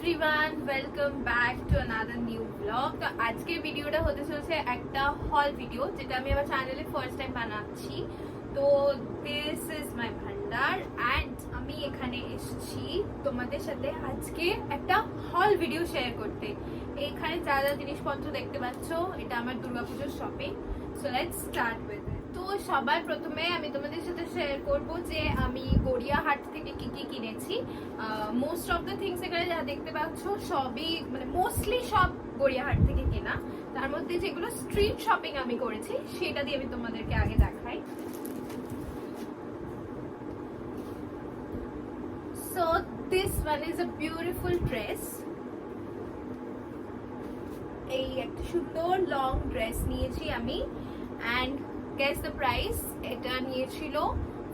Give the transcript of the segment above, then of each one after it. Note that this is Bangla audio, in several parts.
Everyone, welcome back to another new blog. তো আজকের ভিডিওটা হতে চলেছে একটা হল ভিডিও, যেটা আমি আমার চ্যানেলে ফার্স্ট টাইম বানাচ্ছি। তো this is my Bhandar and আমি এখানে এসেছি তোমাদের সাথে আজকে একটা হল ভিডিও শেয়ার করতে। এখানে যা যা জিনিসপত্র দেখতে পাচ্ছ, এটা আমার দুর্গাপুজোর shopping. So let's start with it. তো সবার প্রথমে আমি তোমাদের সাথে শেয়ার করব যে আমি গড়িয়াহাট থেকে কি কি কিনেছি। মোস্ট অফ দ্য থিংস এখানে যা দেখতে পাচ্ছ সবই মানে মোস্টলি সব গড়িয়াহাট থেকে কেনা। তার মধ্যে যেগুলো স্ট্রিট শপিং আমি করেছি সেটা দিয়ে আমি তোমাদেরকে আগে দেখাই। So this one is a beautiful dress. এই একটা সুন্দর লং ড্রেস নিয়েছি আমি and guess the price, এটা নিয়েছিল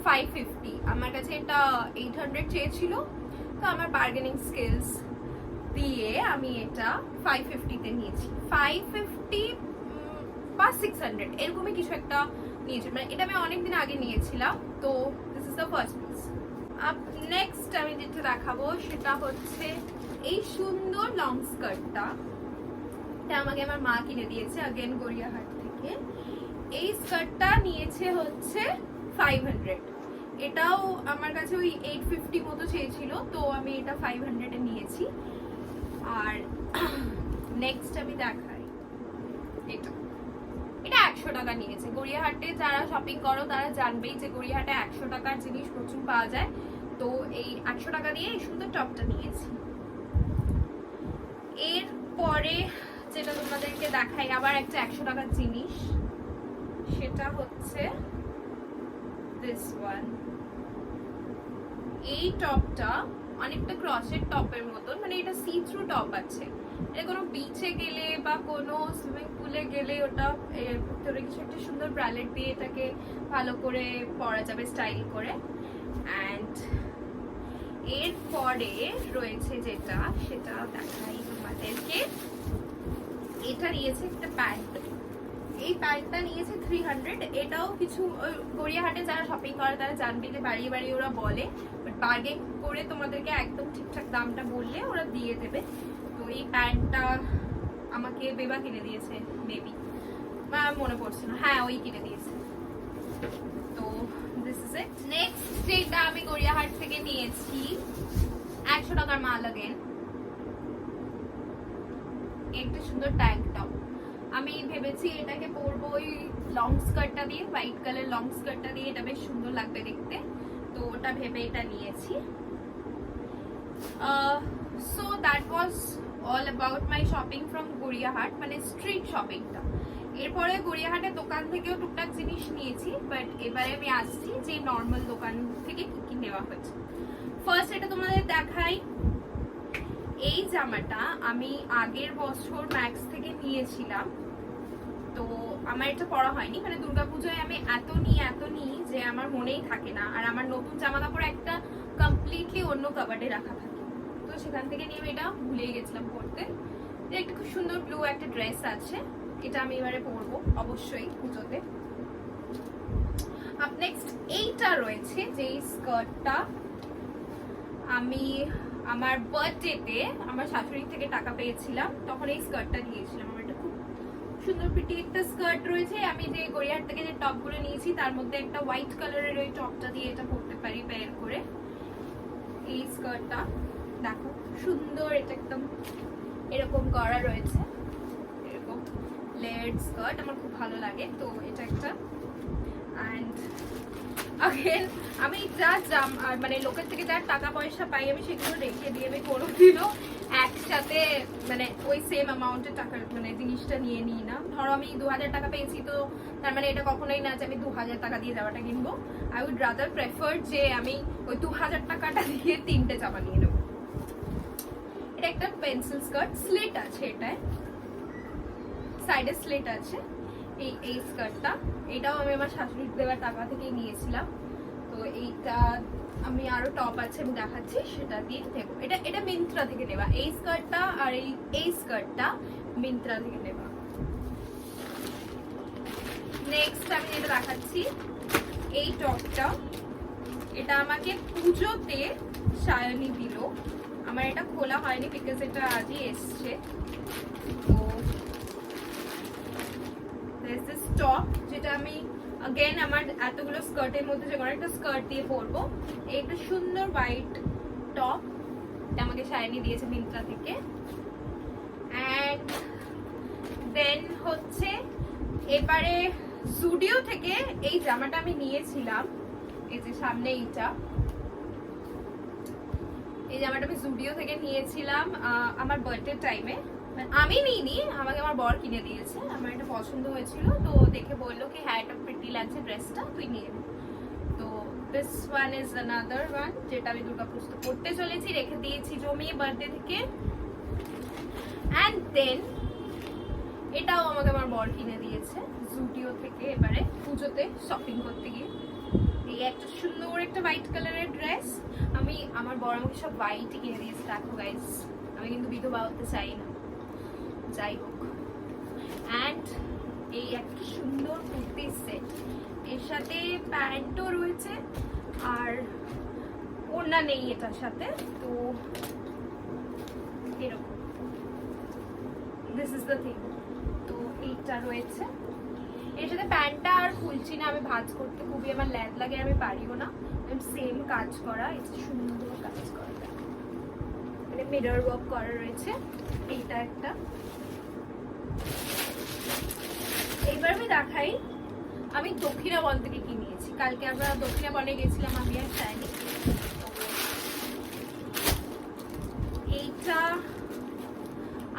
550। আমার কাছে এটা 800 চেয়েছিল, তো আমার বার্গেনিং স্কিলস দিয়ে আমি এটা 550 তে নিয়েছি। 550 বা 600 এরকমই কিছু একটা নিয়েছি, মানে এটা আমি অনেকদিন আগে নিয়েছিলাম। তো this is the first piece. Next আমি যেটা দেখাবো সেটা হচ্ছে এই সুন্দর লং স্কার্টটা। এটা আমাকে আমার মা কিনে দিয়েছে আগেন গড়িয়াহাট থেকে। এই স্কার্টটা নিয়েছে হচ্ছে 500। এটাও আমার কাছে ওই 850 মতো চেয়েছিল, তো আমি এটা 500 এ নিয়েছি। আর নেক্সট আমি দেখাই এটা 100 টাকা নিয়েছে। গড়িয়াহাটে যারা শপিং করো তারা জানবেই যে গড়িয়াহাটে 100 টাকার জিনিস প্রচুর পাওয়া যায়। তো এই 100 টাকা দিয়ে এই সুন্দর টপটা নিয়েছি। এরপরে যেটা তোমাদেরকে দেখাই আবার একটা 100 টাকার জিনিস, সেটা হচ্ছে দিস ওয়ান। এই টপটা অনেকটা ক্রসেট টপের মতন, মানে এটা সি থ্রু টপ আছে। এটা কোনো বিচে গেলে বা কোনো সুইমিং পুলে গেলে ওটা ভিতরে কিছু একটা সুন্দর ব্রালেট দিয়ে এটাকে ভালো করে পরা যাবে স্টাইল করে। অ্যান্ড এরপরে রয়েছে যেটা, সেটা দেখাই তোমাদেরকে। এটা নিয়েছে একটা প্যান্ট। এই প্যান্টটা নিয়েছে 300। এটাও কিছু গড়িয়াহাটে যারা শপিং করে তারা জানবে যে বাড়িয়ে বাড়িয়ে ওরা বলে, বাট বার্গেন করে তোমাদেরকে একদম ঠিকঠাক দামটা বললে ওরা দিয়ে দেবে। তো এই প্যান্টটা আমাকে বেবা কিনে দিয়েছে, মেবি মনে পড়ছে না, হ্যাঁ ওই কিনে দিয়েছে। তো দিস ইজ ইট। নেক্সট যেটা আমি গড়িয়াহাট থেকে নিয়েছি 100 টাকার মাল আগেন, একটা সুন্দর ট্যাঙ্ক টপ। আমি ভেবেছি এটাকে পরবো ওই লং স্কার্টটা দিয়ে, হোয়াইট কালার লং স্কার্টটা দিয়ে, এটা বেশ সুন্দর লাগবে দেখতে। তো ওটা ভেবে এটা নিয়েছি। So that was all about my shopping from Gariahat, মানে স্ট্রিট শপিংটা। এরপরে গড়িয়াহাটের দোকান থেকেও টুকটাক জিনিস নিয়েছি, বাট এবারে আমি আসছি যে নর্মাল দোকান থেকে কি কি নেওয়া হয়েছে। ফার্স্ট এটা তোমাদের দেখাই। এই জামাটা আমি আগের বছর ম্যাক্স থেকে নিয়েছিলাম, তো আমার এটা পরা হয়নি, মানে দুর্গাপূজায় আমি এত নিই যে আমার মনেই থাকে না। আর আমার নতুন জামা কাপড় একটা কমপ্লিটলি অন্য কাবার্ডে রাখা থাকে, তো সেখান থেকে নিয়ে আমি এটা ভুলেই গেছিলাম পরতে। এটা একটা খুব সুন্দর ব্লু একটা ড্রেস আছে, এটা আমি এবারে পরবো অবশ্যই পুজোতে। আপ নেক্সট এইটা রয়েছে যে স্কার্টটা আমি আমার বার্থডেতে আমার শাশুড়ি থেকে টাকা পেয়েছিলাম, তখন এই স্কার্টটা নিয়েছিলাম। আমার এটা খুব সুন্দর পিটি একটা স্কার্ট রয়েছে। আমি যে গড়িয়াহাট থেকে যে টপগুলো নিয়েছি তার মধ্যে একটা হোয়াইট কালারের ওই টপটা দিয়ে এটা পরতে পারি পেয়ার করে। এই স্কার্টটা দেখো সুন্দর, এটা একদম এরকম করা রয়েছে, এরকম লেয়ার্ড স্কার্ট, আমার খুব ভালো লাগে। তো এটা একটা। অ্যান্ড আগেন আমি যা মানে লোকের থেকে যা টাকা পয়সা পাই আমি সেগুলো রেখে দিয়ে আমি কোনোদিনও একসাথে মানে ওই সেম অ্যামাউন্টের টাকার মানে জিনিসটা নিয়ে নিই না। ধরো আমি 2000 টাকা পেয়েছি, তো তার মানে এটা কখনোই না যে আমি 2000 টাকা দিয়ে জামাটা কিনবো। আই উড রাদার প্রেফার যে আমি ওই 2000 টাকাটা দিয়ে 3টে জামা নিয়ে নেবো। এটা একটা পেন্সিল স্কার্ট, স্লিট আছে, এটায় সাইডে স্লিট আছে। এই স্কার্টটা এটাও আমি আমার শাশুড়ির দেওয়ার টাকা থেকেই নিয়েছিলাম। তো এইটা আমি আরো টপ আছে আমি দেখাচ্ছি, সেটা দিয়ে নেবো। এটা মিন্ত্রা থেকে নেওয়া এই স্কার্টটা, আর এই স্কার্টটা মিন্ত্রা থেকে নেওয়া। নেক্সট আমি যেটা দেখাচ্ছি এই টপটা, এটা আমাকে পুজোতে সায়নী দিল। আমার এটা খোলা হয়নি বিকজ এটা আজই এসছে। তো there's this top যেটা আমি again আমার এতগুলো স্কার্টের মধ্যে যে কোনো একটা স্কার্ট দিয়ে পরবো। এই একটা সুন্দর হোয়াইট টপ আমাকে শাইনি দিয়েছে মিন্ত্রা থেকে। অ্যান্ড দেন হচ্ছে এবারে জুডিও থেকে এই জামাটা আমি নিয়েছিলাম, এই যে সামনে এইটা, এই জামাটা আমি জুডিও থেকে নিয়েছিলাম আমার বার্থডে টাইমে। আমি নিইনি, আমাকে আমার বর কিনে দিয়েছে। আমার এটা পছন্দ হয়েছিল, তো দেখে বললো কি হ্যাঁ এটা প্রিটি লাগছে ড্রেসটা, তুই নিয়ে নে। তো this one is another one যেটা আমি দুর্গাপুজোতে পড়তে চলেছি, রেখে দিয়েছি জমিয়ে বার্থডে থেকে। অ্যান্ড দেন এটাও আমাকে আমার বর কিনে দিয়েছে জুডিও থেকে এবারে পুজোতে শপিং করতে গিয়ে। এই একটা সুন্দর একটা হোয়াইট কালারের ড্রেস, আমি আমার বর আমাকে সব হোয়াইটই কিনে দিয়েছে। দেখো গাইস, আমি কিন্তু বিধবা হতে চাই না, যাই হোক। অ্যান্ড এই একটা সুন্দর কুর্তি সেট, এর সাথে প্যান্টও রয়েছে আর ওড়না নেই এটার সাথে, তো এরকম দিস ইজ দ্য থিং। তো এইটা রয়েছে, এর সাথে প্যান্টটা আর খুলছি না, আমি ভাঁজ করতে খুবই আমার ল্যাদ লাগে, আমি পারিও না। সেম কাজ করা, এটা সুন্দর কাজ করা, মানে মিরর ওয়ার্ক করা রয়েছে। এইটা একটা, এইবার আমি দেখাই আমি দক্ষিণাবন থেকে কি নিয়েছি। কালকে আমরা দক্ষিণাবনে গেছিলাম আমি আর শাইনি। এইটা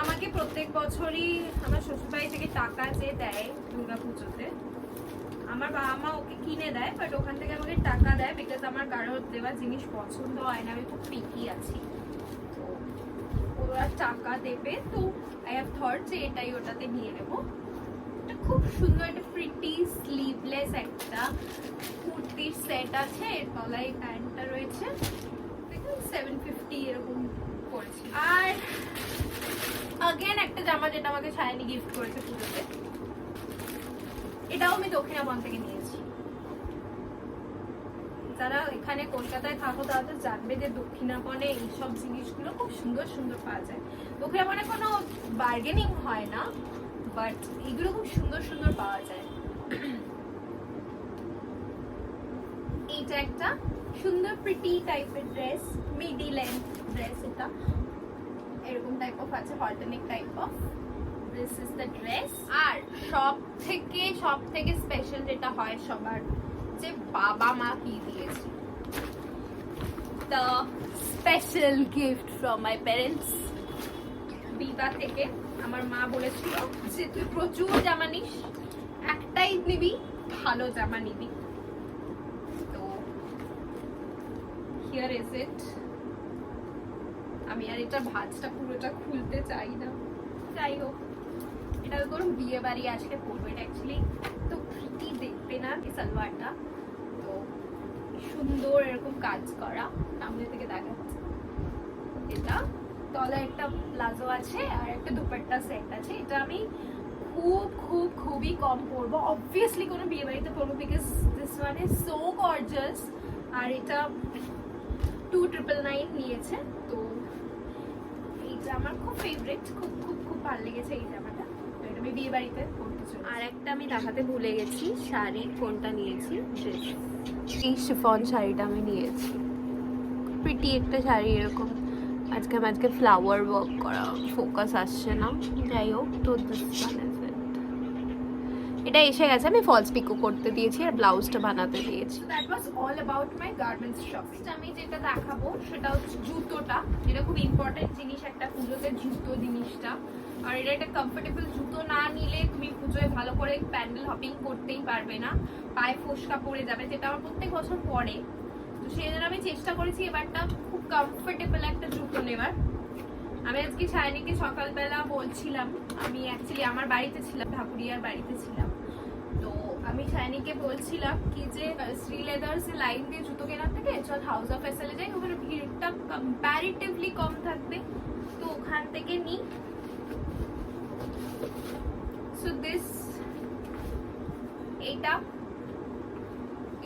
আমাকে প্রত্যেক বছরই আমার শ্বশুরবাড়ি থেকে টাকা চেয়ে দেয় দুর্গাপুজোতে। আমার বাবা মা ওকে কিনে দেয়, বাট ওখান থেকে আমাকে টাকা দেয় বিকজ আমার কারোর দেওয়া জিনিস পছন্দ হয় না, আমি খুব পিকি আছি। তো ওরা টাকা দেবে, তো আই হ্যাভ থট যে এটাই ওটাতে নিয়ে নেবো। এটা খুব সুন্দর একটা প্রিটি স্লিভলেস একটা কুর্তির সেট আছে, এর তলায় প্যান্টটা রয়েছে, দেখুন 750 এরকম পড়েছে। আর আগেন একটা জামা যেটা আমাকে শাইনি গিফট করেছে পুজোতে, এটাও আমি দক্ষিণাবন থেকে নিয়েছি। যারা এখানে কলকাতায় থাকো তারা তো জানবে যে দক্ষিণাবনে এইসব জিনিসগুলো খুব সুন্দর সুন্দর পাওয়া যায়। দক্ষিণাবনে কোনো বার্গেনিং হয় না, বাট এগুলো খুব সুন্দর সুন্দর পাওয়া যায়। এইটা একটা সুন্দর প্রিটি টাইপের ড্রেস, মিডি লেন্থ ড্রেস, এটা এরকম টাইপ অফ আছে, হলটেনিক type of. This is the dress. আর সব থেকে স্পেশাল যেটা হয় সবার, যে বাবা মা কি দিয়েছে, the special gift from my parents. Biba থেকে আমার মা বলেছিল যে তুই প্রচুর জামা নিস, একটাই নিবি, ভালো জামা নিবি। তো হিয়ার ইজ ইট। আমি আর এটা ভাঁজটা পুরোটা খুলতে চাই না, যাই হোক। এটা ধরুন বিয়ে বাড়ি আজকে পরবো। এটা অ্যাকচুয়ালি এত প্রিটি দেখতে না এই সালোয়ারটা, তো সুন্দর এরকম কাজ করা, সামনে থেকে দেখাচ্ছে। এটা তলায় একটা প্লাজো আছে আর একটা দুপাট্টা সেট আছে। এটা আমি খুবই কম পরবো, অবভিয়াসলি কোনো বিয়ে বাড়িতে পরবো because this one is so gorgeous. আর এটা 2999 নিয়েছে, তো এইটা আমার খুব ফেভারিট, খুব ভালো লেগেছে এই জামাটা। এটা আমি বিয়ে বাড়িতে পরতে চাই। আর একটা আমি দেখাতে ভুলে গেছি শাড়ি কোনটা নিয়েছি, এই শিফন শাড়িটা আমি নিয়েছি। প্রিটি একটা শাড়ি, এরকম আজকে ফ্লাওয়ার ওয়ার্ক করা, ফোকাস আসছে না, যাই হোক। তো এটা এসে গেছে, আমি ফলস পিকো করতে দিয়েছি আর ব্লাউজটা বানাতে দিয়েছি। That was all about my garments shopping. আমি যেটা দেখাবো সেটা হচ্ছে জুতোটা, যেটা খুব ইম্পর্টেন্ট জিনিস একটা পুজোতে, জুতো জিনিসটা। আর এটা একটা কমফোর্টেবল জুতো না নিলে তুমি পুজোয় ভালো করে প্যান্ডেল হপিং করতেই পারবে না, পায়ে ফোসকা পড়ে যাবে, যেটা আমার প্রত্যেক বছর পরে। তো সেই জন্য আমি চেষ্টা করেছি এবারটা খুব কমফোর্টেবল একটা জুতো নেওয়ার। আমি আজকে শাইনিকে সকালবেলা বলছিলাম, আমি অ্যাকচুয়ালি আমার বাড়িতে ছিলাম, ঢাকুরিয়ার বাড়িতে ছিলাম। তো আমি শাইনিকে বলছিলাম কি যে শ্রী লেদার্স লাইন দিয়ে জুতো কেনার থেকে চল হাউস অফ এসএলে যাই, ওখানে ভিড়টা কম্প্যারিটিভলি কম থাকবে, তো ওখান থেকে নিই। সো দিস, এইটা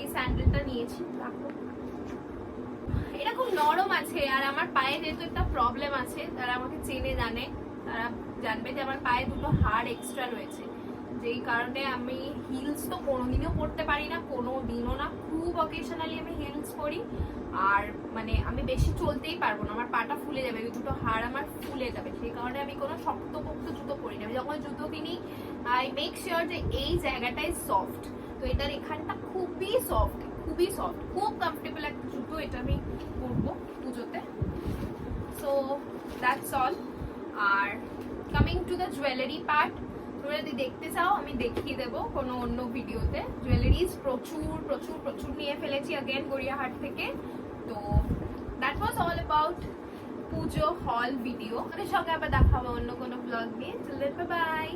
এই স্যান্ডেলটা নিয়েছি, দেখো এটা খুব নরম আছে, আর আমার পায়ে যেহেতু একটা প্রবলেম আছে, যারা আমাকে চেনে জানে তারা জানবে যে আমার পায়ে দুটো হাড় এক্সট্রা রয়েছে, যেই কারণে আমি হিলস তো কোনোদিনও পরতে পারি না, কোনো দিনও না, খুব অকেশনালি আমি হিলস পরি। আর মানে আমি বেশি চলতেই পারবো না, আমার পাটা ফুলে যাবে, ওই দুটো হাড় আমার ফুলে যাবে, সেই কারণে আমি কোনো শক্তপোক্ত জুতো পরি না। আমি যখন জুতো কিনি আই মেক শিওর যে এই জায়গাটাই সফট, তো এটার এখানটা খুবই সফট, খুবই সফট, খুব কমফোর্টেবল একটা জুতো, এটা আমি পরবো পুজোতে। So that's all. Are coming to the jewellery part, তোমরা যদি দেখতে চাও আমি দেখিয়ে দেবো কোনো অন্য ভিডিওতে। জুয়েলারিজ প্রচুর প্রচুর প্রচুর নিয়ে ফেলেছি अगेन গড়িয়াহাট থেকে। তো দ্যাট ওয়াজ অল অ্যাবাউট পুজো হল ভিডিও। আমাদের সঙ্গে আবার দেখা হবে অন্য কোনো ব্লগ নিয়ে। Till then bye by.